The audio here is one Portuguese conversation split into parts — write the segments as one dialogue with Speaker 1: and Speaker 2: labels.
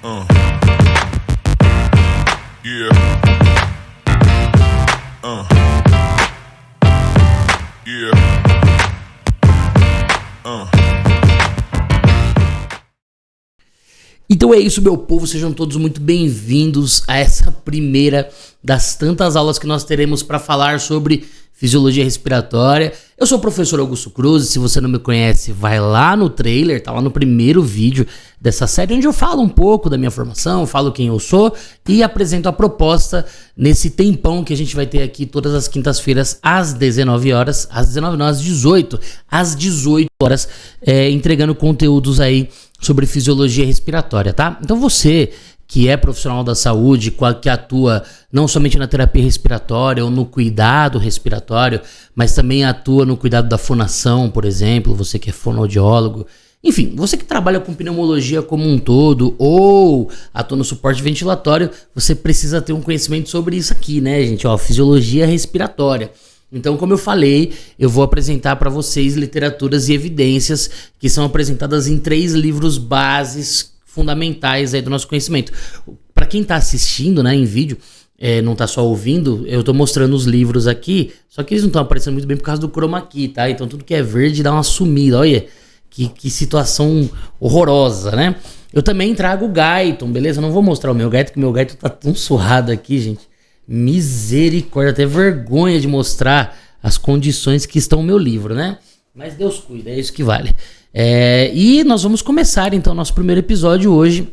Speaker 1: Yeah. Yeah.
Speaker 2: Então é isso, meu povo, sejam todos muito bem-vindos a essa primeira das tantas aulas que nós teremos para falar sobre fisiologia respiratória. Eu sou o professor Augusto Cruz, se você não me conhece, vai lá no trailer, tá lá no primeiro vídeo dessa série, onde eu falo um pouco da minha formação, falo quem eu sou e apresento a proposta nesse tempão que a gente vai ter aqui todas as quintas-feiras às 19 horas, às 19 não, às 18, às 18 horas, entregando conteúdos aí sobre fisiologia respiratória, tá? Então você que é profissional da saúde, que atua não somente na terapia respiratória ou no cuidado respiratório, mas também atua no cuidado da fonação, por exemplo, você que é fonoaudiólogo, enfim, você que trabalha com pneumologia como um todo ou atua no suporte ventilatório, você precisa ter um conhecimento sobre isso aqui, né, gente? Ó, fisiologia respiratória. Então, como eu falei, eu vou apresentar para vocês literaturas e evidências que são apresentadas em 3 livros bases fundamentais aí do nosso conhecimento. Para quem está assistindo, né, em vídeo, não está só ouvindo, eu estou mostrando os livros aqui, só que eles não estão aparecendo muito bem por causa do chroma key, tá? Então tudo que é verde dá uma sumida, olha que situação horrorosa, né? Eu também trago o Guyton, beleza? Eu não vou mostrar o meu Guyton, porque o meu Guyton tá tão surrado aqui, gente. Misericórdia, até vergonha de mostrar as condições que estão no meu livro, né? Mas Deus cuida, é isso que vale. E nós vamos começar então nosso primeiro episódio hoje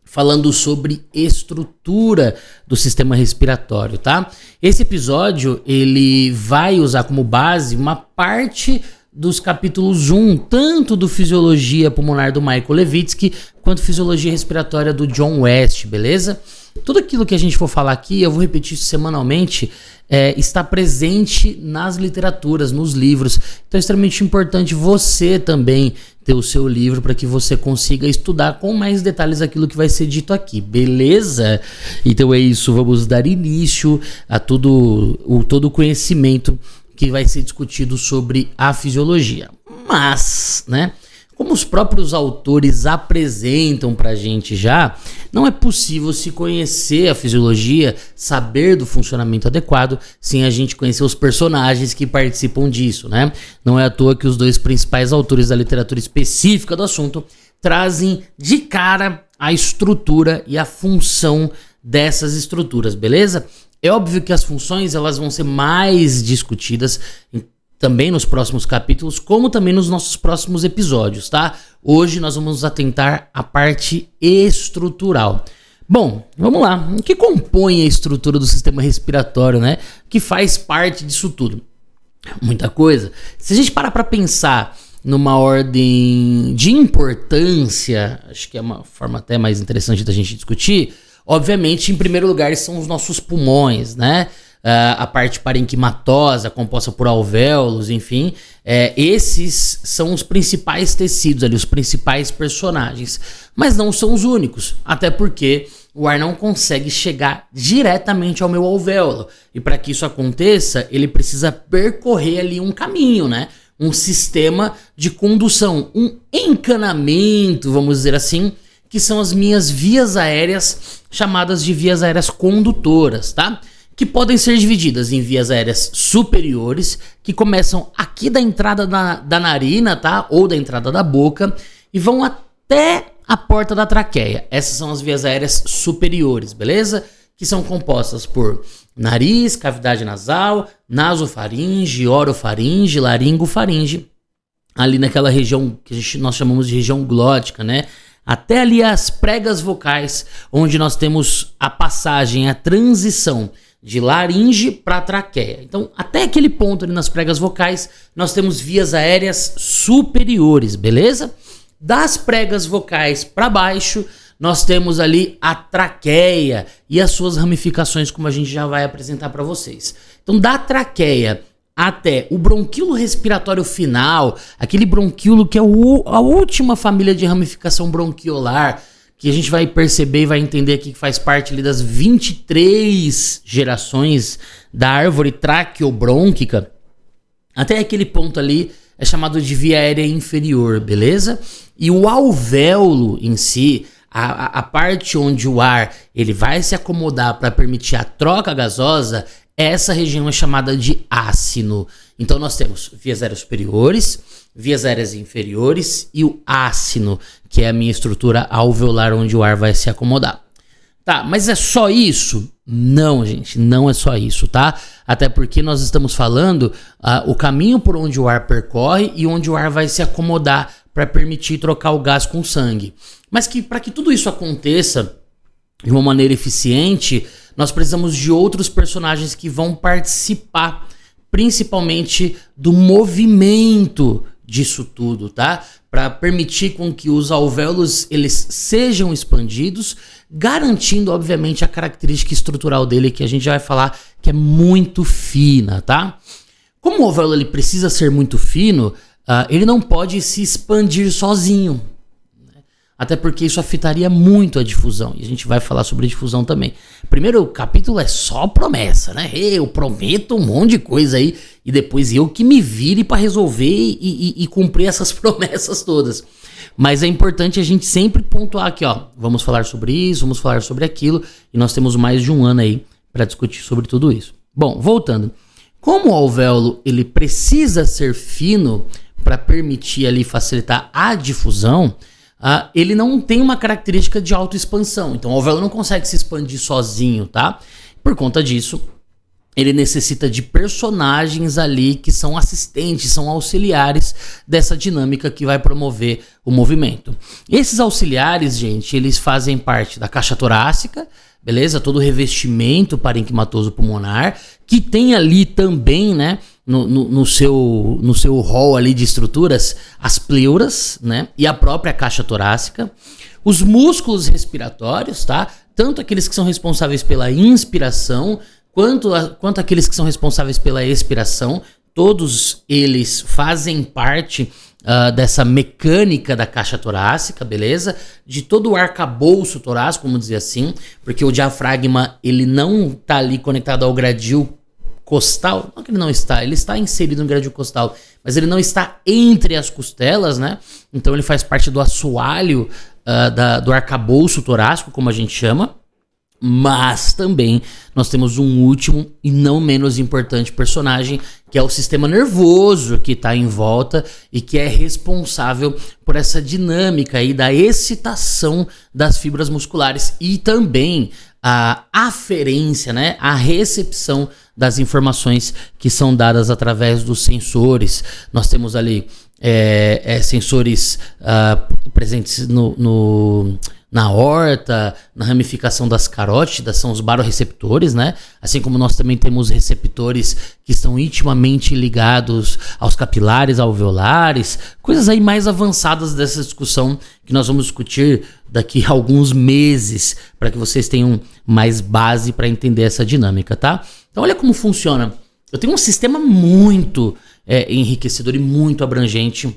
Speaker 2: falando sobre estrutura do sistema respiratório, tá? Esse episódio ele vai usar como base uma parte dos capítulos 1, tanto do Fisiologia Pulmonar do Michael Levitsky, quanto Fisiologia Respiratória do John West, beleza? Tudo aquilo que a gente for falar aqui, eu vou repetir isso semanalmente, está presente nas literaturas, nos livros. Então é extremamente importante você também ter o seu livro para que você consiga estudar com mais detalhes aquilo que vai ser dito aqui, beleza? Então é isso, vamos dar início a todo o conhecimento que vai ser discutido sobre a fisiologia. Mas, né, como os próprios autores apresentam pra gente já, não é possível se conhecer a fisiologia, saber do funcionamento adequado, sem a gente conhecer os personagens que participam disso, né? Não é à toa que os 2 principais autores da literatura específica do assunto trazem de cara a estrutura e a função dessas estruturas, beleza? É óbvio que as funções elas vão ser mais discutidas também nos próximos capítulos, como também nos nossos próximos episódios, tá? Hoje nós vamos nos atentar à parte estrutural. Bom, vamos lá. O que compõe a estrutura do sistema respiratório, né? Que faz parte disso tudo? Muita coisa. Se a gente parar para pensar numa ordem de importância, acho que é uma forma até mais interessante da gente discutir, obviamente, em primeiro lugar, são os nossos pulmões, né? A parte parenquimatosa, composta por alvéolos, enfim, esses são os principais tecidos ali, os principais personagens, mas não são os únicos, até porque o ar não consegue chegar diretamente ao meu alvéolo, e para que isso aconteça, ele precisa percorrer ali um caminho, né? Um sistema de condução, um encanamento, vamos dizer assim, que são as minhas vias aéreas, chamadas de vias aéreas condutoras, tá? Que podem ser divididas em vias aéreas superiores, que começam aqui da entrada da narina, tá? Ou da entrada da boca, e vão até a porta da traqueia. Essas são as vias aéreas superiores, beleza? Que são compostas por nariz, cavidade nasal, nasofaringe, orofaringe, laringofaringe, ali naquela região que nós chamamos de região glótica, né? Até ali as pregas vocais, onde nós temos a passagem, a transição de laringe para traqueia. Então, até aquele ponto ali nas pregas vocais, nós temos vias aéreas superiores, beleza? Das pregas vocais para baixo, nós temos ali a traqueia e as suas ramificações, como a gente já vai apresentar para vocês. Então, da traqueia até o bronquíolo respiratório final, aquele bronquíolo que é a última família de ramificação bronquiolar, que a gente vai perceber e vai entender aqui que faz parte ali das 23 gerações da árvore traqueobrônquica, até aquele ponto ali é chamado de via aérea inferior, beleza? E o alvéolo em si, a parte onde o ar ele vai se acomodar para permitir a troca gasosa, essa região é chamada de ácino. Então nós temos vias aéreas superiores, vias aéreas inferiores e o ácino, que é a minha estrutura alveolar onde o ar vai se acomodar. Tá, mas é só isso? Não, gente, não é só isso, tá? Até porque nós estamos falando o caminho por onde o ar percorre e onde o ar vai se acomodar para permitir trocar o gás com o sangue. Mas que para que tudo isso aconteça de uma maneira eficiente, nós precisamos de outros personagens que vão participar, principalmente do movimento disso tudo, tá? Para permitir com que os alvéolos eles sejam expandidos, garantindo, obviamente, a característica estrutural dele, que a gente já vai falar que é muito fina, tá? Como o alvéolo ele precisa ser muito fino, ele não pode se expandir sozinho, né? Até porque isso afetaria muito a difusão, e a gente vai falar sobre difusão também. Primeiro, o capítulo é só promessa, né? Eu prometo um monte de coisa aí, e depois eu que me vire para resolver e cumprir essas promessas todas. Mas é importante a gente sempre pontuar aqui, ó, vamos falar sobre isso, vamos falar sobre aquilo, e nós temos mais de um ano aí para discutir sobre tudo isso. Bom, voltando. Como o alvéolo ele precisa ser fino para permitir ali facilitar a difusão, ele não tem uma característica de autoexpansão. Então o alvéolo não consegue se expandir sozinho, tá? Por conta disso, ele necessita de personagens ali que são assistentes, são auxiliares dessa dinâmica que vai promover o movimento. Esses auxiliares, gente, eles fazem parte da caixa torácica, beleza? Todo o revestimento parenquimatoso pulmonar, que tem ali também, né, no seu hall ali de estruturas, as pleuras, né, e a própria caixa torácica. Os músculos respiratórios, tá? Tanto aqueles que são responsáveis pela inspiração, quanto aqueles que são responsáveis pela expiração, todos eles fazem parte dessa mecânica da caixa torácica, beleza? De todo o arcabouço torácico, vamos dizer assim, porque o diafragma ele não está ali conectado ao gradil costal, não que ele não está, ele está inserido no gradil costal, mas ele não está entre as costelas, né? Então ele faz parte do assoalho do arcabouço torácico, como a gente chama. Mas também nós temos um último e não menos importante personagem, que é o sistema nervoso que está em volta e que é responsável por essa dinâmica aí da excitação das fibras musculares e também a aferência, né, a recepção das informações que são dadas através dos sensores. Nós temos ali sensores presentes na aorta, na ramificação das carótidas, são os baroreceptores, né? Assim como nós também temos receptores que estão intimamente ligados aos capilares alveolares, coisas aí mais avançadas dessa discussão que nós vamos discutir daqui a alguns meses, para que vocês tenham mais base para entender essa dinâmica, tá? Então olha como funciona. Eu tenho um sistema muito enriquecedor e muito abrangente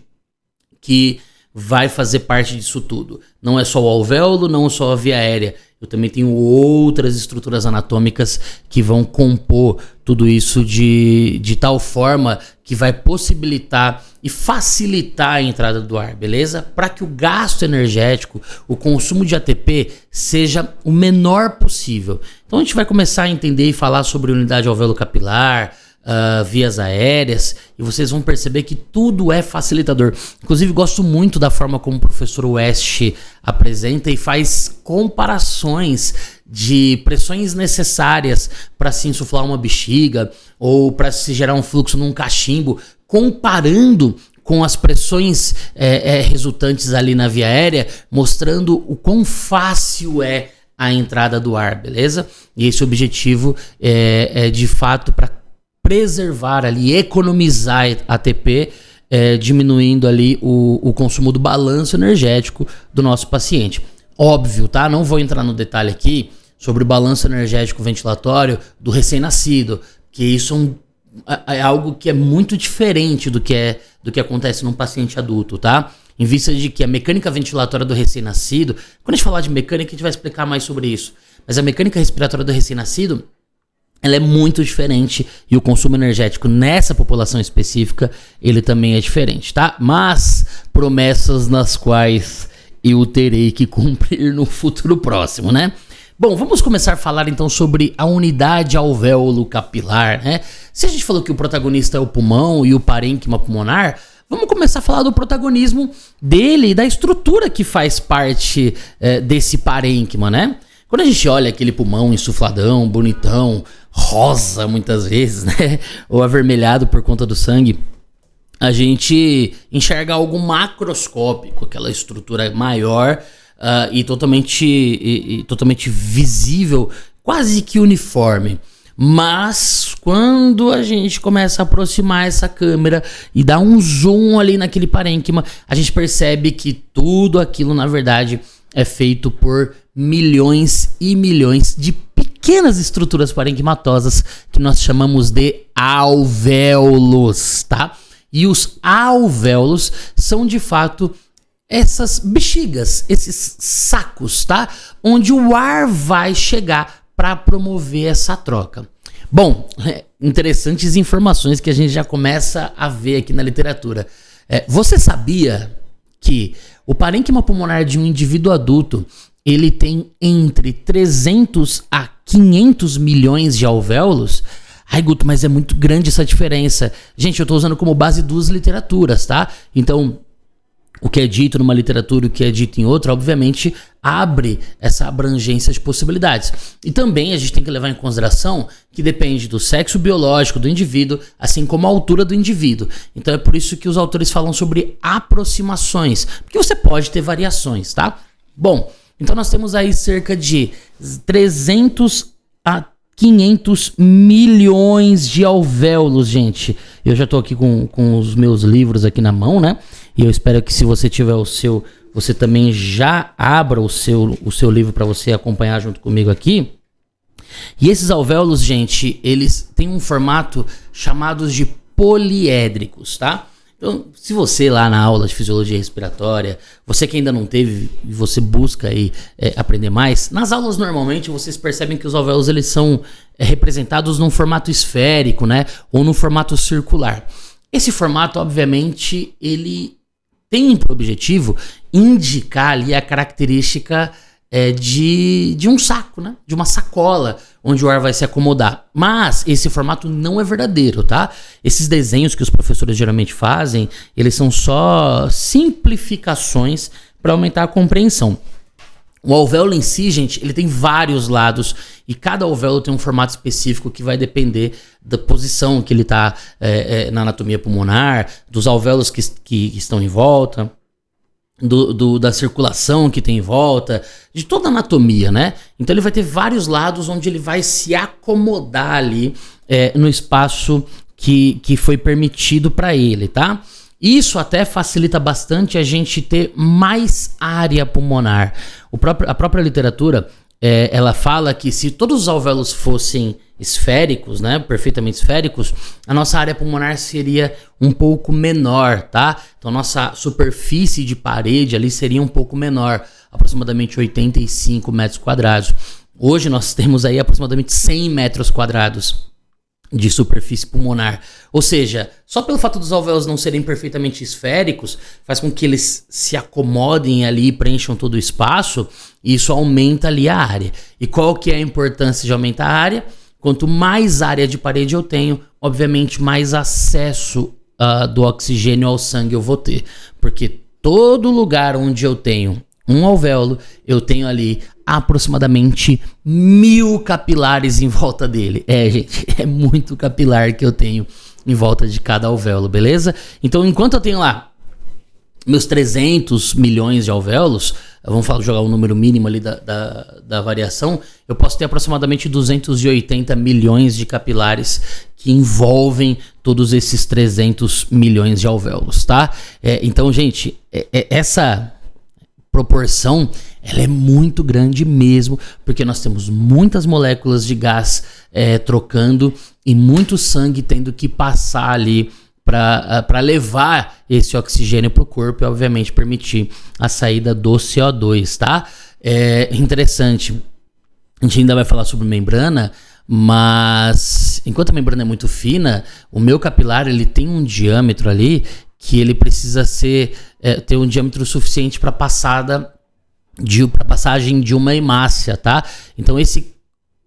Speaker 2: que vai fazer parte disso tudo. Não é só o alvéolo, não é só a via aérea. Eu também tenho outras estruturas anatômicas que vão compor tudo isso de tal forma que vai possibilitar e facilitar a entrada do ar, beleza? Para que o gasto energético, o consumo de ATP seja o menor possível. Então a gente vai começar a entender e falar sobre unidade alvéolo capilar, vias aéreas, e vocês vão perceber que tudo é facilitador. Inclusive gosto muito da forma como o professor West apresenta e faz comparações de pressões necessárias para se insuflar uma bexiga ou para se gerar um fluxo num cachimbo, comparando com as pressões resultantes ali na via aérea, mostrando o quão fácil é a entrada do ar, beleza? E esse objetivo é de fato para preservar ali, economizar ATP, diminuindo ali o consumo do balanço energético do nosso paciente. Óbvio, tá? Não vou entrar no detalhe aqui sobre o balanço energético ventilatório do recém-nascido, que isso é algo que é muito diferente do que acontece num paciente adulto, tá? Em vista de que a mecânica ventilatória do recém-nascido, quando a gente falar de mecânica, a gente vai explicar mais sobre isso, mas a mecânica respiratória do recém-nascido, ela é muito diferente e o consumo energético nessa população específica, ele também é diferente, tá? Mas promessas nas quais eu terei que cumprir no futuro próximo, né? Bom, vamos começar a falar então sobre a unidade alvéolo capilar, né? Se a gente falou que o protagonista é o pulmão e o parênquima pulmonar, vamos começar a falar do protagonismo dele e da estrutura que faz parte desse parênquima, né? Quando a gente olha aquele pulmão insufladão, bonitão, rosa muitas vezes, né? Ou avermelhado por conta do sangue, a gente enxerga algo macroscópico, aquela estrutura maior e totalmente visível, quase que uniforme. Mas quando a gente começa a aproximar essa câmera e dar um zoom ali naquele parênquima, a gente percebe que tudo aquilo na verdade é feito por milhões e milhões de pequenas estruturas parenquimatosas que nós chamamos de alvéolos, tá? E os alvéolos são de fato essas bexigas, esses sacos, tá? Onde o ar vai chegar para promover essa troca. Bom, interessantes informações que a gente já começa a ver aqui na literatura. Você sabia que o parênquima pulmonar de um indivíduo adulto, ele tem entre 300 a 500 milhões de alvéolos? Ai, Guto, mas é muito grande essa diferença. Gente, eu tô usando como base duas literaturas, tá? Então, o que é dito numa literatura e o que é dito em outra, obviamente, abre essa abrangência de possibilidades. E também a gente tem que levar em consideração que depende do sexo biológico do indivíduo, assim como a altura do indivíduo. Então é por isso que os autores falam sobre aproximações, porque você pode ter variações, tá? Bom, então nós temos aí cerca de 300 a 500 milhões de alvéolos, gente. Eu já tô aqui com os meus livros aqui na mão, né? E eu espero que se você tiver o seu, você também já abra o seu livro para você acompanhar junto comigo aqui. E esses alvéolos, gente, eles têm um formato chamado de poliédricos, tá? Então, se você lá na aula de fisiologia respiratória, você que ainda não teve e você busca aí aprender mais, nas aulas normalmente vocês percebem que os alvéolos eles são representados num formato esférico, né? Ou num formato circular. Esse formato, obviamente, ele tem por objetivo indicar ali a característica de um saco, né? De uma sacola onde o ar vai se acomodar. Mas esse formato não é verdadeiro, tá? Esses desenhos que os professores geralmente fazem, eles são só simplificações para aumentar a compreensão. O alvéolo em si, gente, ele tem vários lados e cada alvéolo tem um formato específico que vai depender da posição que ele está na anatomia pulmonar, dos alvéolos que estão em volta, da circulação que tem em volta, de toda a anatomia, né? Então ele vai ter vários lados onde ele vai se acomodar ali no espaço que foi permitido para ele, tá? Isso até facilita bastante a gente ter mais área pulmonar. A própria literatura, ela fala que se todos os alvéolos fossem esféricos, né, perfeitamente esféricos, a nossa área pulmonar seria um pouco menor, tá? Então a nossa superfície de parede ali seria um pouco menor, aproximadamente 85 metros quadrados. Hoje nós temos aí aproximadamente 100 metros quadrados de superfície pulmonar. Ou seja, só pelo fato dos alvéolos não serem perfeitamente esféricos, faz com que eles se acomodem ali e preencham todo o espaço, e isso aumenta ali a área. E qual que é a importância de aumentar a área? Quanto mais área de parede eu tenho, obviamente mais acesso do oxigênio ao sangue eu vou ter. Porque todo lugar onde eu tenho um alvéolo, eu tenho ali aproximadamente 1000 capilares em volta dele. Gente, é muito capilar que eu tenho em volta de cada alvéolo, beleza? Então, enquanto eu tenho lá meus 300 milhões de alvéolos, vamos jogar o número mínimo ali da variação, eu posso ter aproximadamente 280 milhões de capilares que envolvem todos esses 300 milhões de alvéolos, tá? Então, gente, essa proporção, ela é muito grande mesmo, porque nós temos muitas moléculas de gás trocando e muito sangue tendo que passar ali para levar esse oxigênio para o corpo e, obviamente, permitir a saída do CO2, tá? Interessante. A gente ainda vai falar sobre membrana, mas enquanto a membrana é muito fina, o meu capilar ele tem um diâmetro ali que ele precisa ter um diâmetro suficiente para passada para passagem de uma hemácia, tá? Então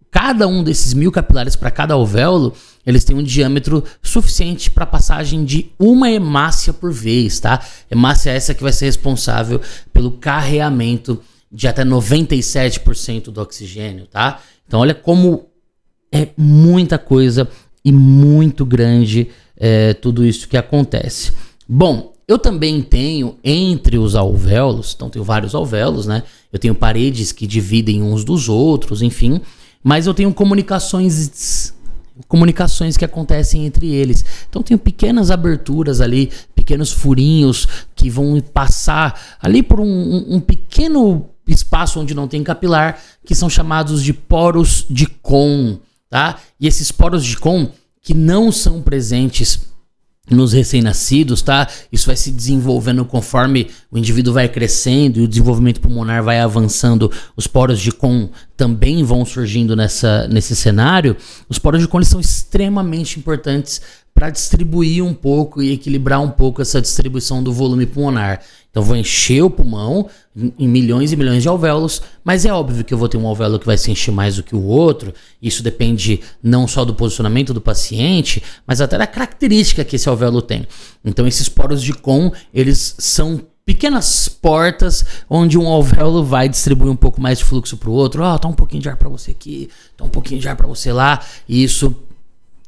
Speaker 2: cada um desses 1000 capilares para cada alvéolo, eles têm um diâmetro suficiente para passagem de uma hemácia por vez, tá? Hemácia essa que vai ser responsável pelo carreamento de até 97% do oxigênio, tá? Então olha como é muita coisa e muito grande tudo isso que acontece. Bom, eu também tenho entre os alvéolos, então tenho vários alvéolos, né? Eu tenho paredes que dividem uns dos outros, enfim, mas eu tenho comunicações que acontecem entre eles. Então tenho pequenas aberturas ali, pequenos furinhos que vão passar ali por um pequeno espaço onde não tem capilar, que são chamados de poros de Kohn, tá? E esses poros de Kohn que não são presentes nos recém-nascidos, tá? Isso vai se desenvolvendo conforme o indivíduo vai crescendo e o desenvolvimento pulmonar vai avançando. Os poros de Kohn também vão surgindo nesse cenário. Os poros de Kohn são extremamente importantes para distribuir um pouco e equilibrar um pouco essa distribuição do volume pulmonar. Então vou encher o pulmão em milhões e milhões de alvéolos, mas é óbvio que eu vou ter um alvéolo que vai se encher mais do que o outro. Isso depende não só do posicionamento do paciente, mas até da característica que esse alvéolo tem. Então esses poros de Kohn, eles são pequenas portas onde um alvéolo vai distribuir um pouco mais de fluxo para o outro. Tá um pouquinho de ar para você aqui, tá um pouquinho de ar para você lá, e isso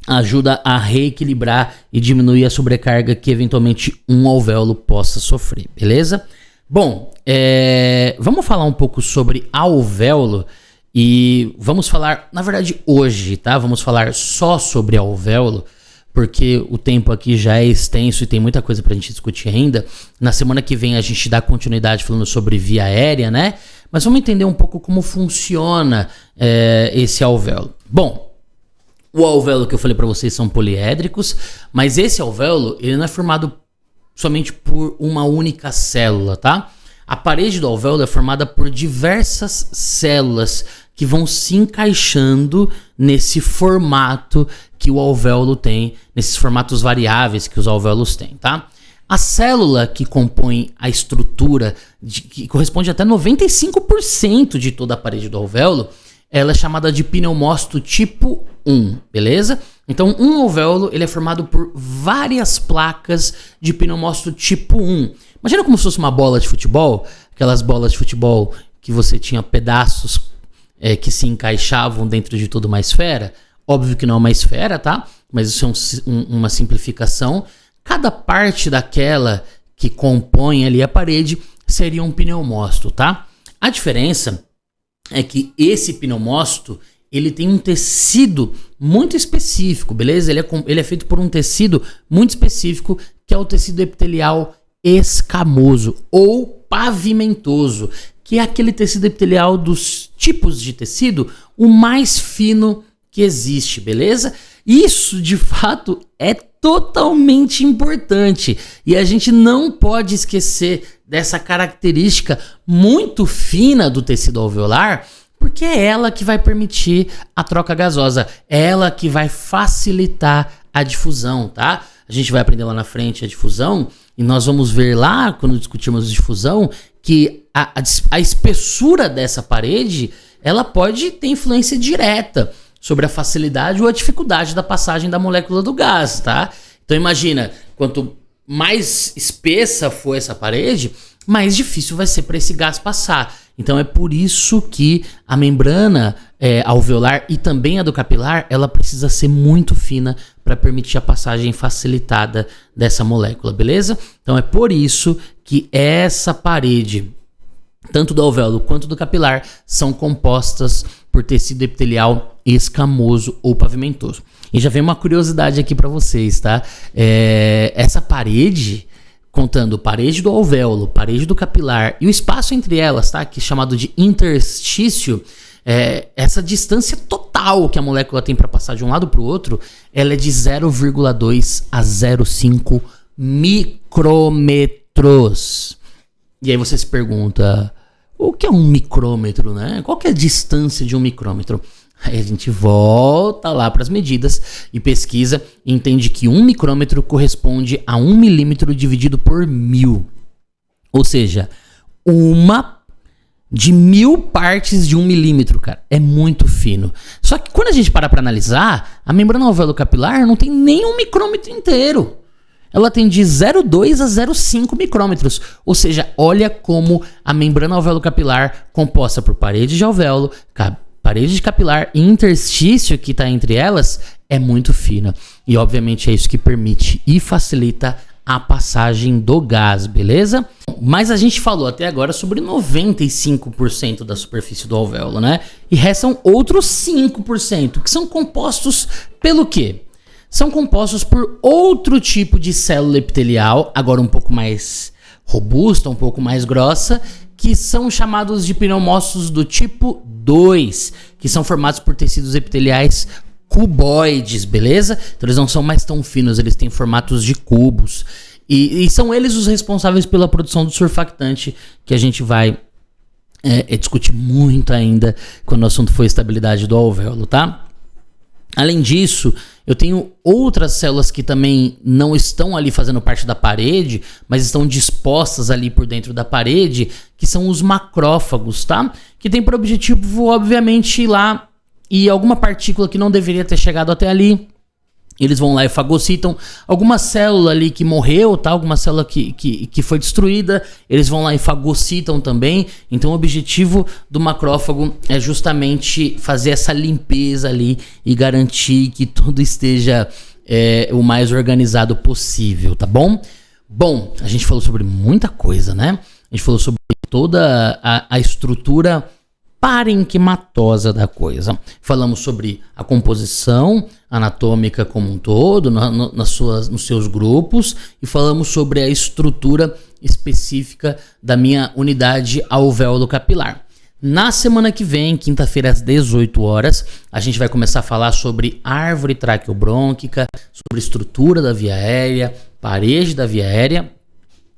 Speaker 2: ajuda a reequilibrar e diminuir a sobrecarga que eventualmente um alvéolo possa sofrer, beleza? Bom, vamos falar um pouco sobre alvéolo e vamos falar, na verdade hoje, tá? Vamos falar só sobre alvéolo, porque o tempo aqui já é extenso e tem muita coisa pra gente discutir ainda. Na semana que vem a gente dá continuidade falando sobre via aérea, né? Mas vamos entender um pouco como funciona esse alvéolo. Bom, o alvéolo que eu falei para vocês são poliédricos, mas esse alvéolo ele não é formado somente por uma única célula, tá? A parede do alvéolo é formada por diversas células que vão se encaixando nesse formato que o alvéolo tem, nesses formatos variáveis que os alvéolos têm, tá? A célula que compõe a estrutura, que corresponde até 95% de toda a parede do alvéolo, ela é chamada de pneumócito tipo 1, beleza? Então, um alvéolo ele é formado por várias placas de pneumócito tipo 1. Imagina como se fosse uma bola de futebol, aquelas bolas de futebol que você tinha pedaços que se encaixavam dentro de toda uma esfera. Óbvio que não é uma esfera, tá? Mas isso é uma simplificação. Cada parte daquela que compõe ali a parede seria um pneumócito, tá? A diferença é que esse pneumócito ele tem um tecido muito específico, beleza? Ele é feito por um tecido muito específico, que é o tecido epitelial escamoso ou pavimentoso, que é aquele tecido epitelial dos tipos de tecido o mais fino que existe, beleza? Isso, de fato, é totalmente importante e a gente não pode esquecer dessa característica muito fina do tecido alveolar, porque é ela que vai permitir a troca gasosa, é ela que vai facilitar a difusão, tá? A gente vai aprender lá na frente a difusão e nós vamos ver lá, quando discutirmos difusão, que a espessura dessa parede, ela pode ter influência direta sobre a facilidade ou a dificuldade da passagem da molécula do gás, tá? Então imagina, quanto mais espessa for essa parede, mais difícil vai ser para esse gás passar. Então é por isso que a membrana alveolar e também a do capilar, ela precisa ser muito fina para permitir a passagem facilitada dessa molécula, beleza? Então é por isso que essa parede, tanto do alvéolo quanto do capilar, são compostas por tecido epitelial escamoso ou pavimentoso. E já vem uma curiosidade aqui para vocês, tá? Essa parede, contando parede do alvéolo, parede do capilar e o espaço entre elas, tá? Que é chamado de interstício, essa distância total que a molécula tem para passar de um lado para o outro, ela é de 0,2 a 0,5 micrômetros. E aí você se pergunta, o que é um micrômetro, né? Qual que é a distância de um micrômetro? Aí a gente volta lá para as medidas e pesquisa e entende que 1 micrômetro corresponde a 1 milímetro dividido por 1000. Ou seja, uma de 1000 partes de 1 milímetro, cara. É muito fino. Só que quando a gente para pra analisar, a membrana alveolo-capilar não tem nem 1 micrômetro inteiro. Ela tem de 0,2 a 0,5 micrômetros. Ou seja, olha como a membrana alveolo-capilar, composta por parede de alvéolo, parede de capilar e interstício que está entre elas, é muito fina. E obviamente é isso que permite e facilita a passagem do gás, beleza? Mas a gente falou até agora sobre 95% da superfície do alvéolo, né? E restam outros 5%, que são compostos pelo quê? São compostos por outro tipo de célula epitelial, agora um pouco mais robusta, um pouco mais grossa, que são chamados de pneumócitos do tipo 2, que são formados por tecidos epiteliais cuboides, beleza? Então eles não são mais tão finos, eles têm formatos de cubos. E são eles os responsáveis pela produção do surfactante, que a gente vai discutir muito ainda quando o assunto for estabilidade do alvéolo, tá? Além disso, eu tenho outras células que também não estão ali fazendo parte da parede, mas estão dispostas ali por dentro da parede, que são os macrófagos, tá? Que tem por objetivo, obviamente, ir lá e alguma partícula que não deveria ter chegado até ali, eles vão lá e fagocitam alguma célula ali que morreu, tá? Alguma célula que foi destruída, eles vão lá e fagocitam também. Então o objetivo do macrófago é justamente fazer essa limpeza ali e garantir que tudo esteja o mais organizado possível, tá bom? Bom, a gente falou sobre muita coisa, né? A gente falou sobre toda a estrutura parenquimatosa da coisa. Falamos sobre a composição anatômica como um todo, nos seus grupos, e falamos sobre a estrutura específica da minha unidade alvéolo-capilar. Na semana que vem, quinta-feira às 18 horas, a gente vai começar a falar sobre árvore traqueobrônquica, sobre estrutura da via aérea, parede da via aérea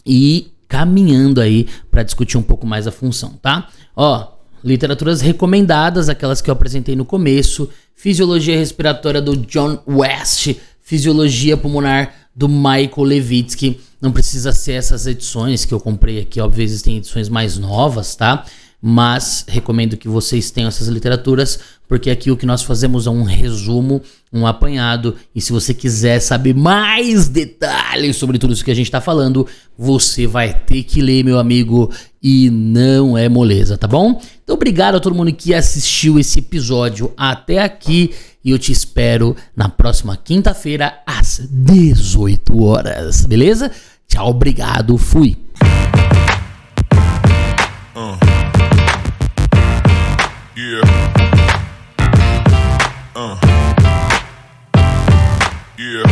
Speaker 2: e caminhando aí para discutir um pouco mais a função, tá? Literaturas recomendadas, aquelas que eu apresentei no começo: Fisiologia Respiratória do John West, Fisiologia Pulmonar do Michael Levitsky. Não precisa ser essas edições que eu comprei aqui, óbvio, existem edições mais novas, tá? Mas recomendo que vocês tenham essas literaturas, porque aqui o que nós fazemos é um resumo, um apanhado, e se você quiser saber mais detalhes sobre tudo isso que a gente está falando, você vai ter que ler, meu amigo, e não é moleza, tá bom? Então obrigado a todo mundo que assistiu esse episódio até aqui, e eu te espero na próxima quinta-feira às 18 horas, beleza? Tchau, obrigado, fui!
Speaker 1: Yeah. Yeah.